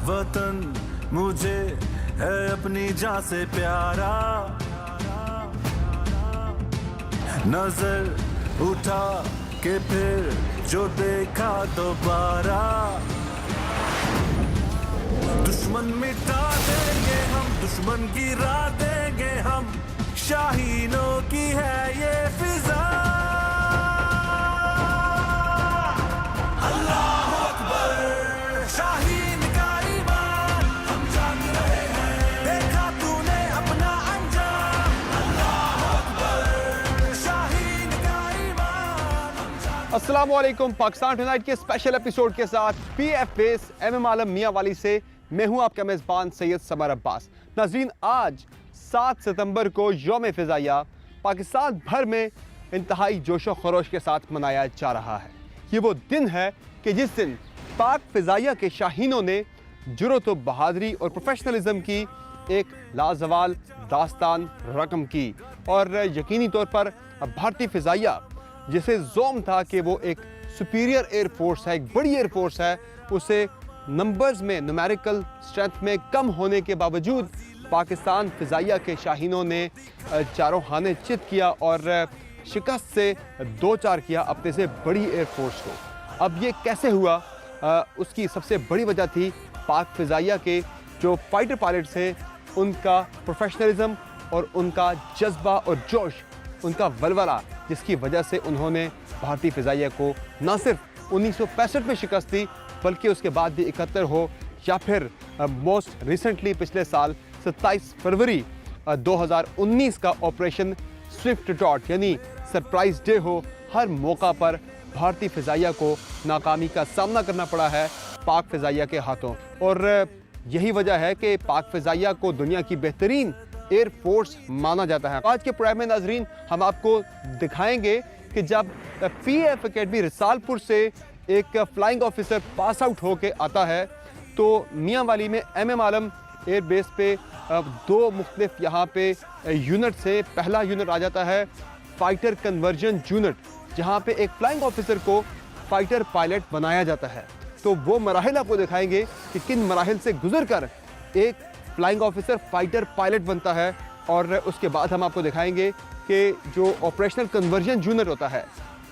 वतन मुझे है अपनी जान से प्यारा, नजर उठा के फिर जो देखा दोबारा, दुश्मन मिटा देंगे हम, दुश्मन गिरा देंगे हम, शाहीनों की है ये फिजा। अल्लाह अकबर, शाहीन का ईमान, हम जाग रहे हैं, देखा तूने अपना अंजाम। अल्लाह अकबर, शाहीन का ईमान। अस्सलाम वालेकुम। पाकिस्तान टुनाइट के स्पेशल एपिसोड के साथ PF बेस MM आलम मियां वाली से मैं हूं आपका मेज़बान सैयद समर अब्बास। नाज़रीन, आज 7 सितंबर को यौम फ़िज़ाइया पाकिस्तान भर में इंतहाई जोशो खरोश के साथ मनाया जा रहा है। ये वो दिन है कि जिस दिन पाक फ़िज़ाइया के शाहीनों ने जुर्रत व बहादुरी और प्रोफेशनलिज्म की एक लाजवाल दास्तान रकम की और यकीनी तौर पर भारतीय फ़िज़ाइया जिसे ज़ोम था कि वो एक सुपीरियर एयर फोर्स है, एक बड़ी एयर फोर्स है, उसे नंबर्स में, न्यूमेरिकल स्ट्रेंथ में कम होने के बावजूद पाकिस्तान फ़िज़ाइया के शाहीनों ने चारों खाने चित किया और शिकस्त से दो चार किया अपने से बड़ी एयर फोर्स को। अब ये कैसे हुआ, उसकी सबसे बड़ी वजह थी पाक फ़िज़ाइया के जो फाइटर पायलट्स हैं, उनका प्रोफेशनलिज्म और उनका जज्बा और जोश, उनका वलवला, जिसकी वजह से उन्होंने भारतीय फ़िज़ाइया को न सिर्फ 1965 में शिकस्त दी बल्कि उसके बाद भी 71 हो या फिर मोस्ट रिसेंटली पिछले साल 27 फरवरी 2019 का ऑपरेशन स्विफ्ट डॉट यानी सरप्राइज डे हो, हर मौका पर भारतीय फ़िज़ाइया को नाकामी का सामना करना पड़ा है पाक फ़िज़ाइया के हाथों। और यही वजह है कि पाक फ़िज़ाइया को दुनिया की बेहतरीन एयर फोर्स माना जाता है। आज के प्रोग्राम में नाज़रीन हम आपको दिखाएंगे कि जब PF अकेडमी रिसालपुर से एक फ्लाइंग ऑफिसर पास आउट होके आता है तो मियां वाली में MM आलम एयर बेस पे दो मुख्तलिफ यहाँ पे यूनिट से पहला यूनिट आ जाता है फाइटर कन्वर्जन यूनिट, जहाँ पे एक फ्लाइंग ऑफिसर को फाइटर पायलट बनाया जाता है। तो वो मराहिल आपको दिखाएंगे कि किन मराहिल से गुजर कर एक फ्लाइंग ऑफिसर फाइटर पायलट बनता है, और उसके बाद हम आपको दिखाएंगे कि जो ऑपरेशनल कन्वर्जन यूनिट होता है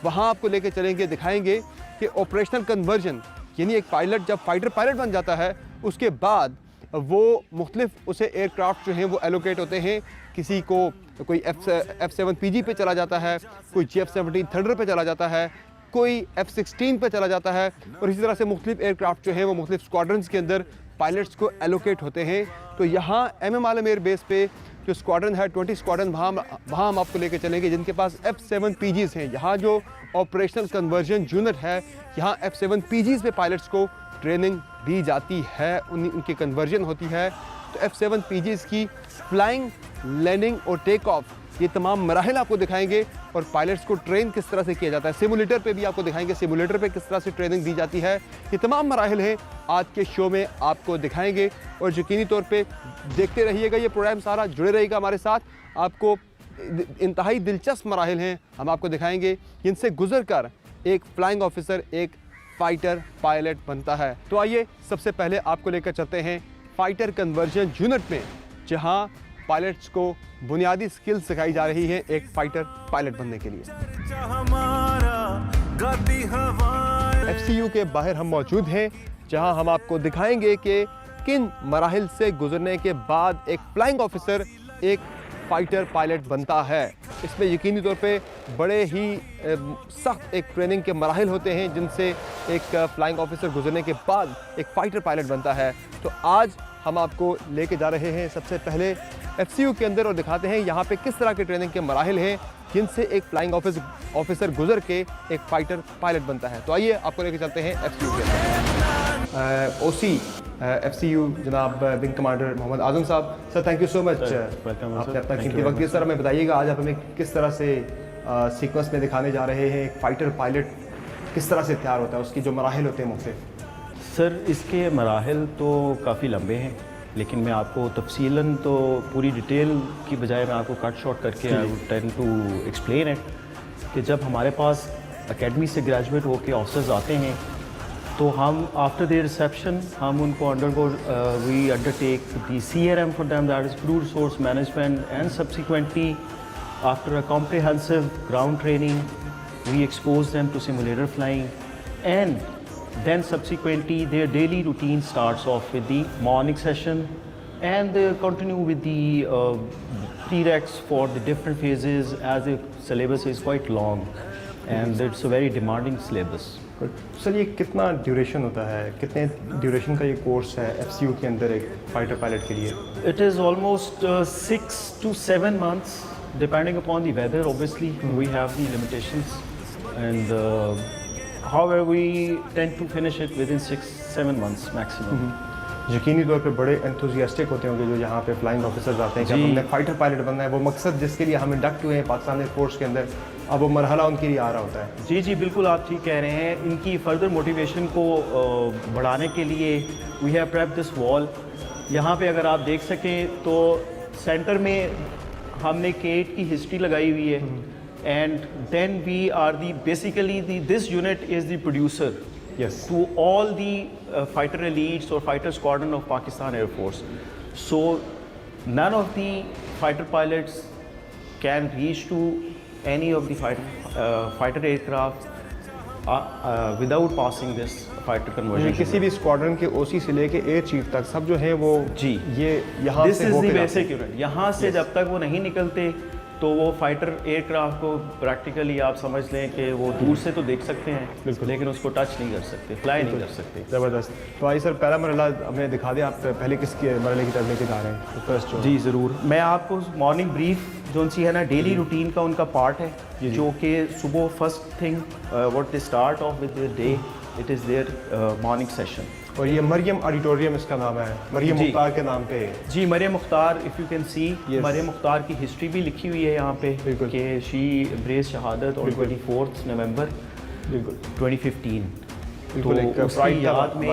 वहाँ आपको लेके चलेंगे, दिखाएंगे कि ऑपरेशनल कन्वर्जन यानी एक पायलट जब फाइटर पायलट बन जाता है उसके बाद वो मुख्तलिफ उसे एयरक्राफ्ट जो हैं वो एलोकेट होते हैं। किसी को कोई F7 PG पे चला जाता है, कोई GF-17 थंडर पे चला जाता है, कोई F-16 पे चला जाता है, और इसी तरह से मुख्तलिफ एयरक्राफ्ट जो हैं वो मुख्तलिफ स्क्वाड्रन्स के अंदर पायलट्स को एलोकेट होते हैं। तो यहाँ MM आलम एयर बेस पे जो स्क्वाड्रन है 20 स्क्वाड्रन, वहाँ हम आपको लेके चलेंगे जिनके पास F7 PGs हैं। यहाँ जो ऑपरेशनल कन्वर्जन यूनिट है, यहाँ F7 PGs पे पायलट्स को ट्रेनिंग दी जाती है, उनकी कन्वर्जन होती है। तो F7 PGs की फ्लाइंग, लैंडिंग और टेक ऑफ, ये तमाम मराहिल आपको दिखाएंगे और पायलट्स को ट्रेन किस तरह से किया जाता है। सिमुलेटर पे भी आपको दिखाएंगे, सिमुलेटर पे किस तरह से ट्रेनिंग दी जाती है। ये तमाम मराहिल हैं आज के शो में आपको दिखाएंगे और यकीनी तौर पे देखते रहिएगा ये प्रोग्राम सारा, जुड़े रहिएगा हमारे साथ। आपको इंतहाई दिलचस्प मराहिल हैं हम आपको दिखाएंगे जिनसे गुजर कर एक फ्लाइंग ऑफिसर एक फाइटर पायलट बनता है। तो आइए सबसे पहले आपको लेकर चलते हैं फाइटर कन्वर्जन यूनिट में, जहाँ पायलट्स को बुनियादी स्किल सिखाई जा रही है एक फाइटर पायलट बनने के लिए। FCU के बाहर हम मौजूद हैं जहां हम आपको दिखाएंगे कि किन मराहिल से गुजरने के बाद एक फ्लाइंग ऑफिसर एक फाइटर पायलट बनता है। इसमें यकीनी तौर पे बड़े ही सख्त एक ट्रेनिंग के मराहिल होते हैं जिनसे एक फ्लाइंग ऑफिसर गुजरने के बाद एक फाइटर पायलट बनता है। तो आज हम आपको लेके जा रहे हैं सबसे पहले FCU के अंदर और दिखाते हैं यहाँ पे किस तरह के ट्रेनिंग के मराहिल हैं जिनसे एक फ्लाइंग ऑफिसर गुजर के एक फाइटर पायलट बनता है। तो आइए आपको लेके चलते हैं FCU के अंदर। OC FCU जनाब विंग कमांडर मोहम्मद आजम साहब, sir thank you so much, आपने अपना कीमती वक्त दिया। सर हमें बताइएगा आज आप हमें किस तरह से सीक्वेंस में दिखाने जा रहे हैं एक फाइटर पायलट किस तरह से तैयार होता है, उसकी जो मराहिल होते हैं मुख्तलिफ। सर इसके मराहिल तो काफ़ी लंबे हैं, लेकिन मैं आपको तफसीलन तो पूरी डिटेल की बजाय मैं आपको कट शॉर्ट करके I would tend to explain it कि जब हमारे पास एकेडमी से ग्रेजुएट होकर ऑफिसर्स आते हैं तो हम आफ्टर द रिसेप्शन हम उनको we undertake the CRM for them, that is crew resource management, and subsequently after a comprehensive ground training we expose them to simulator flying, and then subsequently their daily routine starts off with the morning session, and they continue with the prereqs for the different phases, as the syllabus is quite long and it's a very demanding syllabus. Sir ये कितना duration होता है, कितने duration का ये course है FCU के अंदर एक फाइटर पायलट के लिए? It is almost 6 to 7 months depending upon the weather. Obviously we have the limitations, and however we tend to finish it within 6-7 months maximum. यकीनी तौर पे बड़े एंथुजियास्टिक होते होंगे जो यहाँ पे फ्लाइंग ऑफिसर्स आते हैं कि अब हमने फाइटर पायलट बनना है, वो मकसद जिसके लिए हम इंडक्ट हुए हैं पाकिस्तान एयरफोर्स के अंदर, अब वो मरहला उनके लिए आ रहा होता है। जी जी बिल्कुल, आप ठीक कह रहे हैं। इनकी फर्दर मोटिवेशन को बढ़ाने के लिए we have prep this wall. यहाँ पे अगर आप देख सकें तो सेंटर में हमने K8 की हिस्ट्री लगाई हुई है, and then we are this unit is the producer to all the fighter elites or fighter squadron of Pakistan Air Force. So none of the fighter pilots can reach to any of the fighter aircraft without passing this fighter conversion. किसी भी squadron के OC से लेके air chief तक सब जो है वो जी ये यहाँ से होके बेसिक यूनिट, यहाँ से जब तक वो नहीं निकलते तो वो फाइटर एयरक्राफ्ट को प्रैक्टिकली आप समझ लें कि वो दूर से तो देख सकते हैं लेकिन उसको टच नहीं कर सकते, फ्लाई नहीं कर सकते। ज़बरदस्त। तो आई सर पहला मरहला हमें दिखा दें, आप पहले किसके मरहले की तरफ लेके जा रहे हैं? फर्स्ट जी ज़रूर, मैं आपको मॉर्निंग ब्रीफ जो सी है ना डेली रूटीन का उनका पार्ट है, जो कि सुबह first thing what they start off with their day, it is their morning session. और ये मरियम ऑडिटोरियम इसका नाम है, मरियम मुख्तार के नाम पे। जी Mariam Mukhtar, if you can see Mariam Mukhtar की हिस्ट्री भी लिखी हुई है यहाँ पे कि शी ब्रेस शहादत ऑन 24 नवंबर 2015। तो उसकी याद में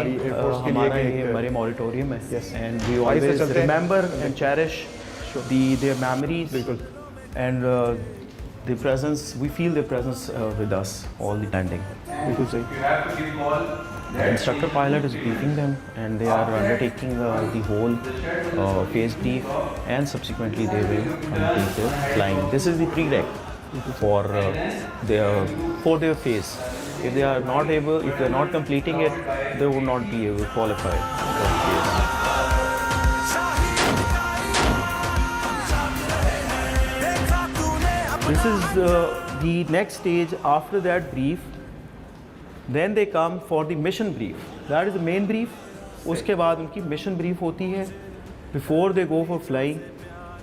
हमारा ये मरियम ऑडिटोरियम है, and we always remember and cherish their memories and the presence, we feel their presence with us all the landing. बिल्कुल सही। The instructor pilot is briefing them, and they are undertaking the whole phase brief, and subsequently they will undertake their flying. This is the prereq for their phase. If they are not able, if they are not completing it, they will not be able to qualify for the phase. This is the next stage. After that brief, then they come for the mission brief. That is the main brief. उसके बाद उनकी mission brief होती है. Before they go for flying,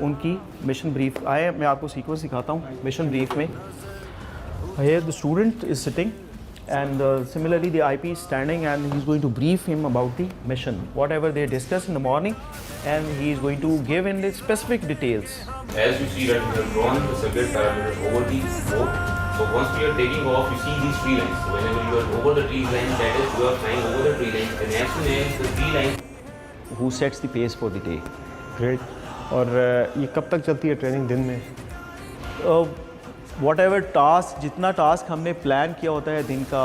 उनकी mission brief आए, मैं आपको sequence दिखाता हूँ. Mission brief में here the student is sitting, and similarly the IP is standing, and he's going to brief him about the mission, whatever they discuss in the morning, and he is going to give in the specific details. As you see that we have drawn the circuit parameters over the board. So once we are taking off, you see these tree lines. So whenever you are over the tree line, that is you are flying over the tree line. And as soon as the tree line, who sets the pace for the day. Great. और ये कब तक चलती है training दिन में? Whatever task, जितना task हमने प्लान किया होता है दिन का,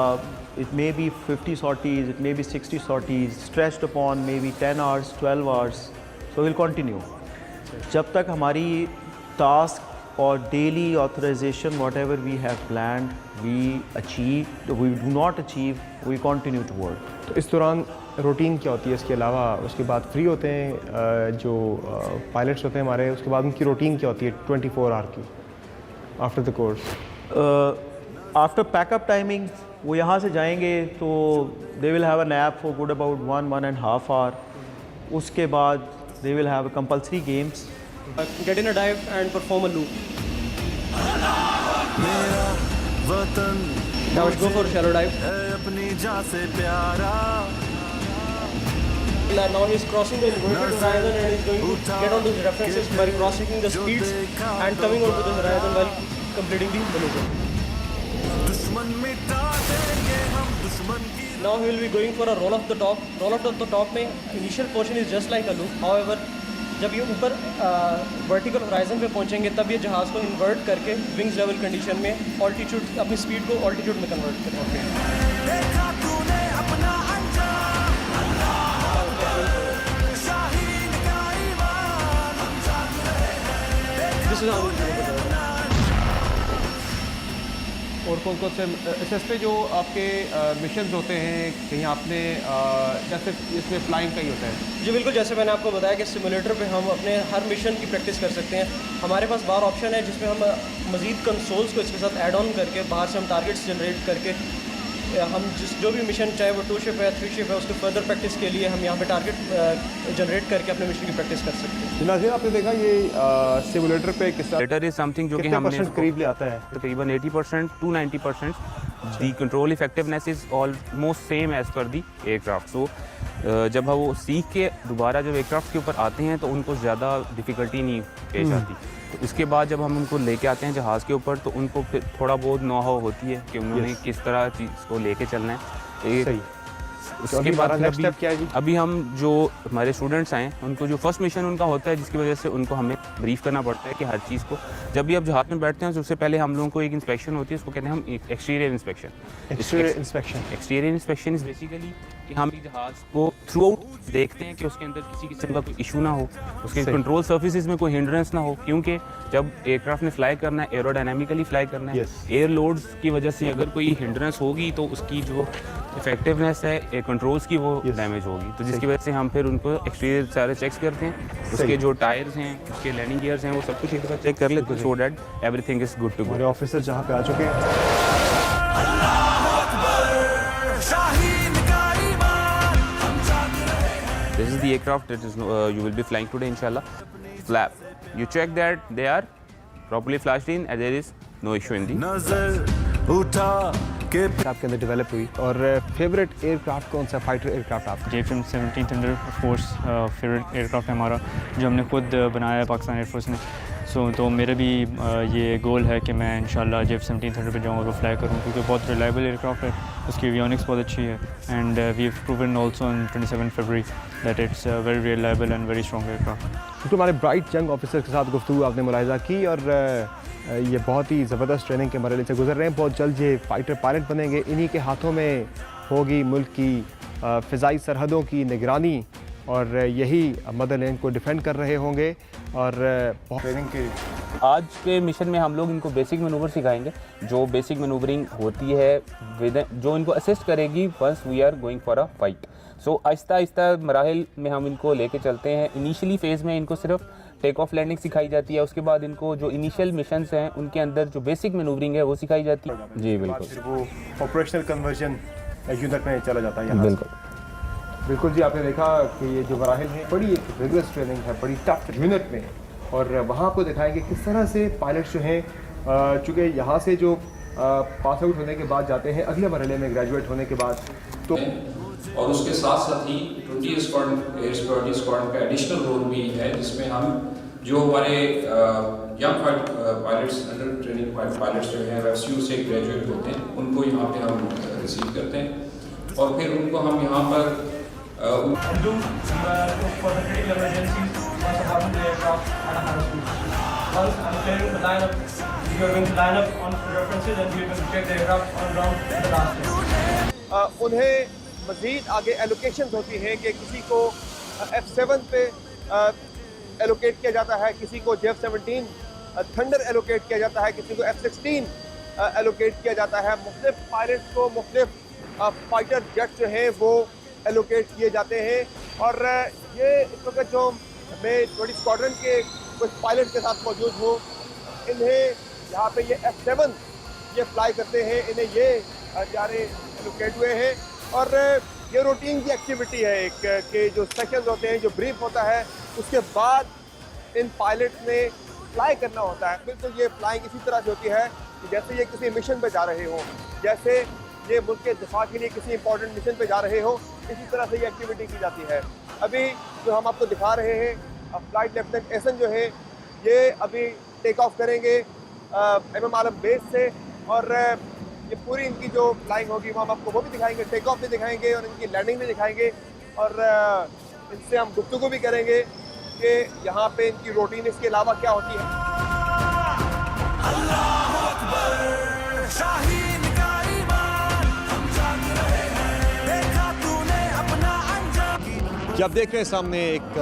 it may be 50 sorties, it may be 60 sorties, stretched upon maybe 10 hours, 12 hours. So we'll continue. जब तक हमारी टास्क और daily authorisation whatever we have plan we achieve, we do not achieve, we continue to work. तो इस दौरान routine क्या होती है? इसके अलावा उसके बाद फ्री होते हैं जो पायलट्स होते हैं हमारे, उसके बाद उनकी रूटीन क्या होती है 24 आवर की after the course? After pack up timing वो यहाँ से जाएंगे तो they will have a nap for good about 1.5 hour. उसके बाद they will have a compulsory games. Get in a dive and perform a loop. Now let's go for a shallow dive. Now he's crossing the inverted horizon and he's going to get onto the references by crossing the speeds and coming onto the horizon while completing the maneuver. Now he will be going for a roll off the top. Roll off the top में initial portion is just like a loop. However, जब ये ऊपर vertical horizon पे पहुंचेंगे तब ये जहाज़ को इन्वर्ट करके विंग्स लेवल कंडीशन में ऑल्टीट्यूड, अपनी स्पीड को ऑल्टीट्यूड में कन्वर्ट करेंगे। दिस इज और कौन कौन से इस पे जो आपके मिशन होते हैं कहीं आपने जैसे इसमें फ्लाइंग का ही होता है? जी बिल्कुल, जैसे मैंने आपको बताया कि सिमुलेटर पे हम अपने हर मिशन की प्रैक्टिस कर सकते हैं। हमारे पास बाहर ऑप्शन है जिसमें हम मज़ीद कंसोल्स को इसके साथ ऐड ऑन करके बाहर से हम टारगेट्स जनरेट करके हम जो भी मिशन, चाहे वो 2 शिप है 3 शिप है, उसके फर्दर प्रैक्टिस के लिए हम यहाँ पे टारगेट जनरेट करके अपने मिशन की प्रैक्टिस कर सकते हैं। नाज़रीन, आपने देखा ये सिमुलेटर पे किस तरह Later is something जो कि कितने हमने परसेंट करीब ले आता है? तकरीबन 80% to 90%. The control effectiveness is almost same as per the aircraft. So जब वो सीख के दोबारा जब एयरक्राफ्ट के ऊपर आते हैं तो उनको ज़्यादा डिफ़िकल्टी नहीं पेश आती। तो इसके बाद जब हम उनको लेके आते हैं जहाज़ के ऊपर तो उनको फिर थोड़ा बहुत नॉ-हाउ होती है कि उन्होंने किस तरह चीज़ को लेके चलना है। सही। उसके बाद नेक्स्ट स्टेप क्या है जी? अभी हम जो हमारे स्टूडेंट्स आए उनको जो फर्स्ट मिशन उनका होता है जिसकी वजह से उनको हमें ब्रीफ करना पड़ता है कि हर चीज़ को जब भी आप जहाज़ में बैठते हैं तो उससे पहले हम लोगों को एक इंस्पेक्शन होती है, उसको कहते हैं हम exterior inspection. Exterior inspection is basically कि हम जहाज़ को थ्रू आउट देखते हैं कि उसके अंदर किसी किस्म का कोई इशू ना हो, उसके कंट्रोल सर्फिसेज में कोई हिंड्रेंस ना हो, क्योंकि जब एयरक्राफ्ट ने फ्लाई करना है एरोडायनामिकली फ्लाई करना है, एयर लोड्स की वजह से अगर कोई हिंड्रेंस होगी तो उसकी जो इफेक्टिवनेस है कंट्रोल्स की वो डैमेज होगी। तो जिसकी वजह से हम फिर उनको एक्सटीरियर सारे चेक्स करते हैं, उसके जो टायर्स हैं, उसके लैंडिंग गियर्स हैं, वो सब कुछ एक बार चेक कर लेते हैं so that everything is good to go. हमारे ऑफिसर जहाँ पे आ चुके हैं। This is the aircraft that is you will be flying today, inshallah. Flap. You check that they are properly flashed in, and there is no issue in the. नजर उठा के आपके अंदर डेवलप हुई। और फेवरेट एयरक्राफ्ट कौन सा fighter aircraft आपका? JFM 17 thunder of course favourite aircraft है हमारा, जो हमने खुद बनाया है पाकिस्तान एयरफोर्स ने। तो मेरा भी ये गोल है कि मैं इंशाल्लाह JF 17 थंडर पे जाऊँ और वो फ्लाई करूँ, क्योंकि बहुत रिलायबल एयरक्राफ्ट है, उसकी एवियोनिक्स बहुत अच्छी है, and we have proven also on 27 February that it's very reliable and very strong aircraft. तो हमारे ब्राइट यंग ऑफिसर के साथ गुफ्तगू आपने मुलाहिजा की और ये बहुत ही ज़बरदस्त ट्रेनिंग के मरहले से गुजर रहे हैं। बहुत जल्द ये फाइटर पायलट बनेंगे, इन्हीं के हाथों में होगी मुल्क की फ़िज़ाई सरहदों की निगरानी और यही मदरलैंड को डिफेंड कर रहे होंगे। और ट्रेनिंग के आज के मिशन में हम लोग इनको बेसिक मैनूवर सिखाएंगे, जो बेसिक मैनूवरिंग होती है जो इनको असिस्ट करेगी once we are going for a fight. So आहिस्ता आहिस्ता मराहिल में हम इनको लेके चलते हैं। इनिशियली फ़ेज़ में इनको सिर्फ टेक ऑफ लैंडिंग सिखाई जाती है, उसके बाद इनको जो इनिशियल मिशंस हैं उनके अंदर जो बेसिक मैनूवरिंग है वो सिखाई जाती है। जी बिल्कुल, फिर वो ऑपरेशनल कन्वर्जन यूनिट में चला जाता है। बिल्कुल बिल्कुल जी, आपने देखा कि ये जो मराहिल हैं बड़ी एक रिगरस ट्रेनिंग है, बड़ी टफ यूनिट में, और वहाँ आपको दिखाएंगे किस तरह से पायलट्स जो हैं चूँकि यहाँ से जो पास आउट होने के बाद जाते हैं अगले मरहले में ग्रेजुएट होने के बाद, तो और उसके साथ साथ ही 20 स्क्वाड्रन एयर सिक्योरिटी स्क्वाड्रन का एडिशनल रोल भी है, जिसमें हम जो हमारे young pilots under training pilots जो हैं FSU से ग्रेजुएट होते हैं उनको यहाँ पे हम रिसीव करते हैं और फिर उनको हम यहाँ पर उन्हें मज़ीद आगे एलोकेशन होती हैं कि किसी को F7 पे एलोकेट किया जाता है, किसी को JF 17 थंडर एलोकेट किया जाता है, किसी को F16 एलोकेट किया जाता है। मुख्तलिफ पायलट्स को मुख्तलिफ फाइटर जेट जो हैं वो एलोकेट किए जाते हैं। और ये इस वक्त जो मैं 20 स्क्वाड्रन के कुछ पायलट के साथ मौजूद हूँ, इन्हें यहाँ पे ये F7 ये फ्लाई करते हैं, इन्हें ये हथियारे एलोकेट हुए हैं। और ये रूटीन की एक्टिविटी है एक कि जो सेशंस होते हैं, जो ब्रीफ होता है, उसके बाद इन पायलट्स ने फ्लाई करना होता है। बिल्कुल ये फ्लाइंग इसी तरह से होती है कि जैसे ये किसी मिशन पे जा रहे हों, जैसे ये मुल्क के दिफा के लिए किसी इंपॉर्टेंट मिशन पे जा रहे हो, इसी तरह से ये एक्टिविटी की जाती है। अभी जो हम आपको दिखा रहे हैं फ्लाइट लेफ्टिनेंट एहसन जो है ये अभी टेक ऑफ करेंगे MM आलम बेस से, और ये पूरी इनकी जो फ्लाइंग होगी वो हम आपको वो भी दिखाएंगे, टेक ऑफ भी दिखाएंगे और इनकी लैंडिंग भी दिखाएंगे। और इनसे हम गुफ्तगू भी करेंगे कि यहाँ पे इनकी रूटीन इसके अलावा क्या होती है। जब देख रहे हैं सामने एक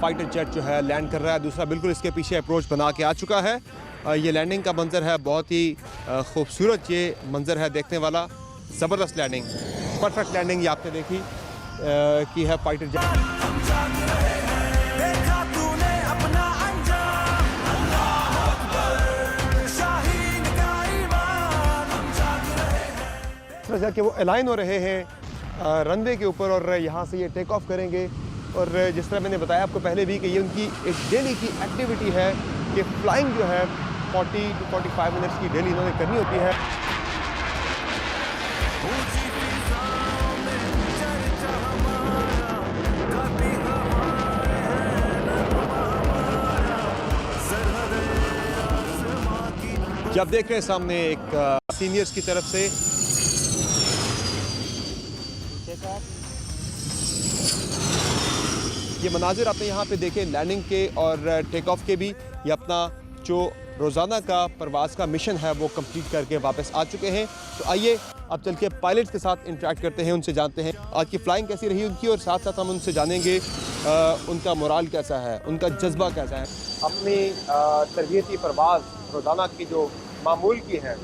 फाइटर जेट जो है लैंड कर रहा है, दूसरा बिल्कुल इसके पीछे अप्रोच बना के आ चुका है। ये लैंडिंग का मंजर है, बहुत ही खूबसूरत ये मंजर है देखने वाला। ज़बरदस्त लैंडिंग, परफेक्ट लैंडिंग ये आपने देखी की है फाइटर जेट। देखा तूने अपना अंजाम, अल्लाह अकबर, शाहीन का ईमान, हम जाग रहे हैं। इस वजह कि वो अलाइन हो रहे हैं रनवे के ऊपर और यहाँ से ये टेक ऑफ करेंगे। और जिस तरह मैंने बताया आपको पहले भी कि ये उनकी एक डेली की एक्टिविटी है कि फ्लाइंग जो है 40 to 45 मिनट्स की डेली इन्होंने करनी होती है। ऊंची फिजाओं में चर्चा हमारा, गाती हवाएं हैं नगमा हमारा, सरहद आसमां की। जब देख रहे हैं सामने एक सीनियर्स की तरफ से ये मनाजिर आपने यहाँ पे देखे लैंडिंग के और टेक ऑफ के भी। ये अपना जो रोज़ाना का परवाज़ का मिशन है वो कंप्लीट करके वापस आ चुके हैं। तो आइए अब चल के पायलट्स के साथ इंटरेक्ट करते हैं, उनसे जानते हैं आज की फ़्लाइंग कैसी रही उनकी, और साथ साथ हम उनसे जानेंगे उनका मोराल कैसा है, उनका जज्बा कैसा है। अपनी तरबियती परवाज़ रोज़ाना की जो मामूल की है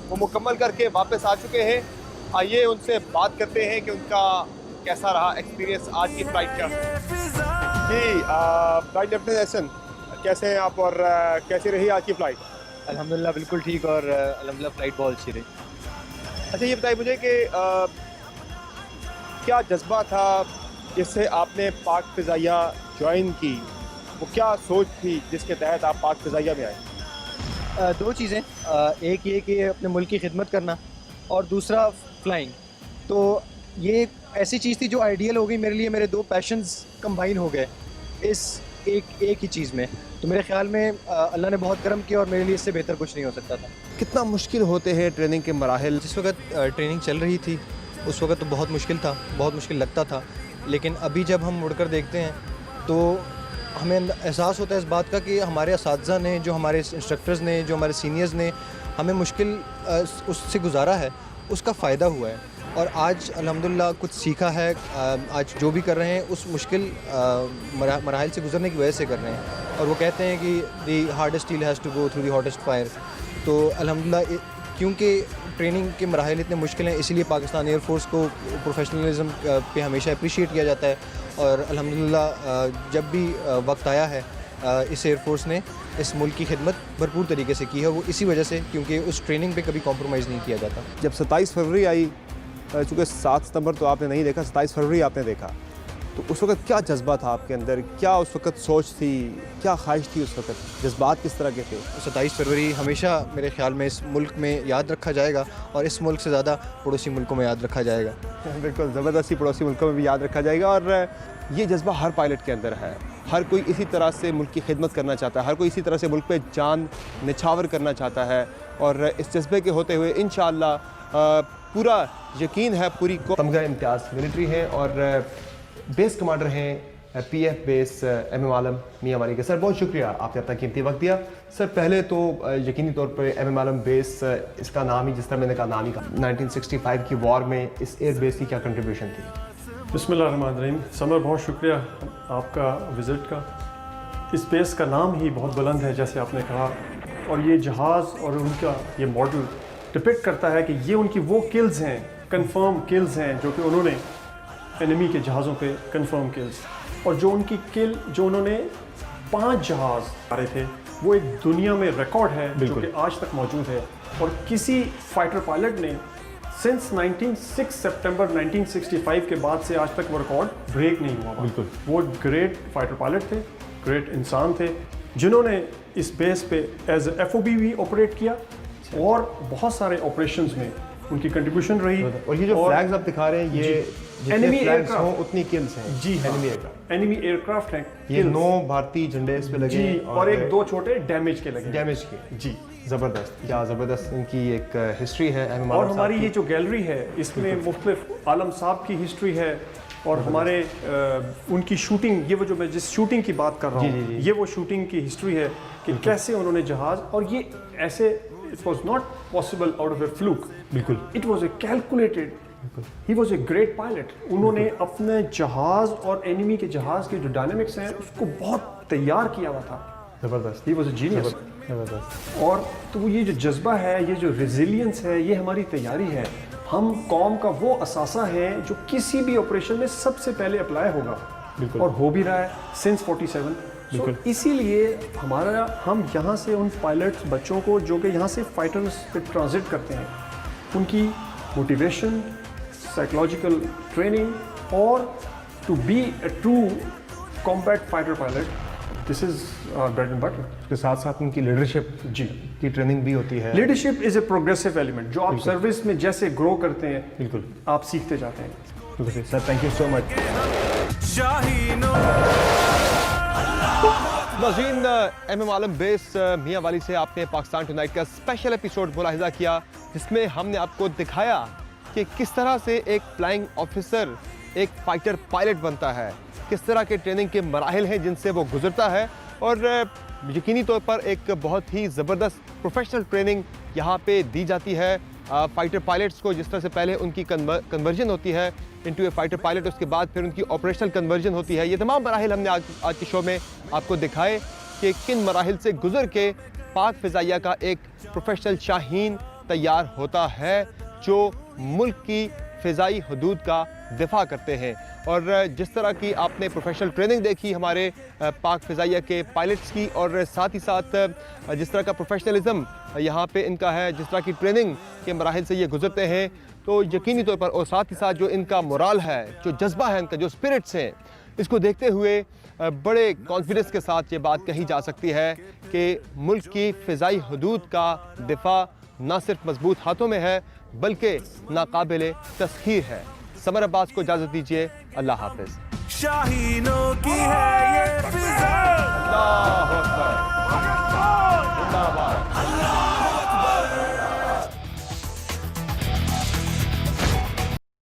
वो मुकम्मल करके वापस आ चुके हैं। आइए उनसे बात करते हैं कि उनका कैसा रहा एक्सपीरियंस आज की फ़्लाइट का। जी फ्लाइट लेफ्टिनेंट एहसन, कैसे हैं आप और कैसी रही आज की फ़्लाइट? अल्हम्दुलिल्लाह बिल्कुल ठीक, और अल्हम्दुलिल्लाह फ़्लाइट बहुत अच्छी रही। अच्छा ये बताइए मुझे कि क्या जज्बा था जिससे आपने पाक फ़िज़ाइया ज्वाइन की, वो क्या सोच थी जिसके तहत आप पाक फ़िज़ाइया में आए? दो चीज़ें, एक ये कि अपने मुल्क की खिदमत करना, और दूसरा फ़्लाइंग। तो ये एक ऐसी चीज़ थी जो आइडियल हो गई मेरे लिए। मेरे दो पैशंस कंबाइन हो गए इस एक ही चीज़ में। तो मेरे ख्याल में अल्लाह ने बहुत करम किया और मेरे लिए इससे बेहतर कुछ नहीं हो सकता था। कितना मुश्किल होते हैं ट्रेनिंग के मराहिल? जिस वक्त ट्रेनिंग चल रही थी उस वक्त तो बहुत मुश्किल था, बहुत मुश्किल लगता था। लेकिन अभी जब हम मुड़कर देखते हैं तो हमें एहसास होता है इस बात का कि हमारे असातिज़ा ने, जो हमारे इंस्ट्रक्टर्स ने, जो हमारे सीनियर्स ने हमें मुश्किल उससे गुजारा है, उसका फ़ायदा हुआ है। और आज अल्हम्दुलिल्लाह कुछ सीखा है। आज जो भी कर रहे हैं उस मुश्किल मराहिल से गुजरने की वजह से कर रहे हैं। और वो कहते हैं कि the hardest steel has to go through the hottest fire. तो अल्हम्दुलिल्लाह क्योंकि ट्रेनिंग के मराहिल इतने मुश्किल हैं, इसीलिए पाकिस्तान एयरफोर्स को प्रोफेशनलिज्म पे हमेशा अप्रिशिएट किया जाता है। और अल्हम्दुलिल्लाह जब भी वक्त आया है इस एयरफोर्स ने इस मुल्क की खिदमत भरपूर तरीके से की है। वो इसी वजह से, क्योंकि उस ट्रेनिंग पे कभी कॉम्प्रोमाइज़ नहीं किया जाता। जब 27 फरवरी आई, चूँकि 7 सितंबर तो आपने नहीं देखा, 27 फरवरी आपने देखा, तो उस वक्त क्या जज्बा था आपके अंदर? क्या उस वक्त सोच थी, क्या ख्वाहिश थी उस वक्त? जज्बात किस तरह के थे? 27 फरवरी हमेशा मेरे ख्याल में इस मुल्क में याद रखा जाएगा, और इस मुल्क से ज़्यादा पड़ोसी मुल्कों में याद रखा जाएगा। बिल्कुल, ज़बरदस्ती पड़ोसी मुल्कों में भी याद रखा जाएगा। और ये जज्बा हर पायलट के अंदर है। हर कोई इसी तरह से मुल्क की खिदमत करना चाहता है, हर कोई इसी तरह से मुल्क पे जान निछावर करना चाहता है। और इस जज्बे के होते हुए इंशाअल्लाह पूरा यकीन है पूरी को तमगा इम्तियाज़ मिलिट्री है और बेस कमांडर हैं PF बेस MM आलम मियां वाली के। सर बहुत शुक्रिया, आपने अपना कीमती वक्त दिया। सर पहले तो यकीनी तौर पर MM आलम बेस इसका नाम ही, जिस तरह मैंने कहा, नाम ही का 1965 की वॉर में इस एयर बेस की क्या कंट्रीब्यूशन थी? बिस्मिल्लाहिर्रहमानिर्रहीम। समर बहुत शुक्रिया आपका विज़िट का। इस बेस का नाम ही बहुत बुलंद है जैसे आपने कहा, और ये जहाज़ और उनका ये मॉडल डिपिक्ट करता है कि ये उनकी वो किल्स हैं, कंफर्म किल्स हैं जो कि उन्होंने एनिमी के जहाज़ों पे कंफर्म किल्स, और जो उनकी किल जो उन्होंने 5 जहाज़ मारे थे वो एक दुनिया में रिकॉर्ड है जो कि आज तक मौजूद है। और किसी फाइटर पायलट ने सिंस 6 सितंबर 1965 के बाद से आज तक वो रिकॉर्ड ब्रेक नहीं हुआ। बिल्कुल, वो ग्रेट फाइटर पायलट थे, ग्रेट इंसान थे, जिन्होंने इस बेस पे एज FOB भी ऑपरेट किया, और बहुत सारे ऑपरेशंस में उनकी कंट्रीब्यूशन रही। और ये जो फ्लैग्स आप दिखा रहे हैं, ये एनिमी फ्लैग्स हों उतनी किल्स हैं। जी हाँ, एनिमी एयरक्राफ्ट हैं। ये 9 भारतीय झंडे इस पे लगे जी, और एक 2 छोटे डैमेज के लगे। डैमेज के जी, ज़बरदस्त, क्या ज़बरदस्त इनकी एक हिस्ट्री है। और हमारी ये जो गैलरी है इसमें मुख्तलिफ आलम साहब की हिस्ट्री है, और हमारे उनकी शूटिंग, ये वो जो मैं जिस शूटिंग की बात कर रहा हूँ, ये वो शूटिंग की हिस्ट्री है कि कैसे उन्होंने जहाज़, और ये ऐसे, it was not possible out of a fluke. बिल्कुल, it was a calculated he was a great pilot. उन्होंने अपने जहाज़ और एनिमी के जहाज़ के जो डायनेमिक्स हैं उसको बहुत तैयार किया हुआ था। ज़बरदस्त, ही वॉज ए जीनियस। ज़बरदस्त। और तो ये जो जज्बा है, ये जो रेजिलियंस है, ये हमारी तैयारी है। हम कौम का वो असासा है जो किसी भी ऑपरेशन में सबसे पहले अप्लाई होगा, बिल्कुल। और हो भी रहा है सिंस 47। बिल्कुल। इसीलिए हम यहाँ से उन पायलट्स बच्चों को जो कि यहाँ से फाइटर्स पे ट्रांजिट करते हैं, उनकी मोटिवेशन, साइकोलॉजिकल ट्रेनिंग और to be a true combat fighter pilot, this is bread and butter. उसके साथ साथ उनकी लीडरशिप जी की ट्रेनिंग भी होती है। Leadership is a progressive element, जो आप सर्विस में जैसे ग्रो करते हैं, बिल्कुल, आप सीखते जाते हैं। बिल्कुल sir, thank you so much. शाहीनों नाज़रीन, MM Alam base Mianwali से आपने पाकिस्तान टुनाइट का स्पेशल एपिसोड मुलाहिज़ा किया, जिसमें हमने आपको दिखाया कि किस तरह से एक फ्लाइंग ऑफिसर एक फाइटर पायलट बनता है, किस तरह के ट्रेनिंग के मराहिल हैं जिनसे वो गुजरता है, और यकीनी तौर पर एक बहुत ही ज़बरदस्त प्रोफेशनल ट्रेनिंग यहाँ पे दी जाती है फाइटर पायलट्स को। जिस तरह से पहले उनकी कन्वर्जन होती है इनटू ए फाइटर पायलट, उसके बाद फिर उनकी ऑपरेशनल कन्वर्जन होती है। ये तमाम मराहिल हमने आज के शो में आपको दिखाए कि किन मराहिल से गुजर के पाक फ़िज़ाइया का एक प्रोफेशनल शाहीन तैयार होता है जो मुल्क की फ़िज़ाई हदूद का दिफा करते हैं। और जिस तरह की आपने प्रोफेशनल ट्रेनिंग देखी हमारे पाक फ़िज़ाइया के पायलट्स की, और साथ ही साथ जिस तरह का प्रोफेशनलिज्म यहाँ पे इनका है, जिस तरह की ट्रेनिंग के मराहिल से ये गुजरते हैं, तो यकीनी तौर पर, और साथ ही साथ जो इनका मोराल है, जो जज्बा है इनका, जो स्पिरिट्स हैं, इसको देखते हुए बड़े कॉन्फिडेंस के साथ ये बात कही जा सकती है कि मुल्क की फ़िज़ाई हदूद का दिफा ना सिर्फ मजबूत हाथों में है बल्कि नाकाबिले तस्खीर है। समर अब्बास को इजाज़त दीजिए, अल्लाह हाफ़िज़। शाहीनों की है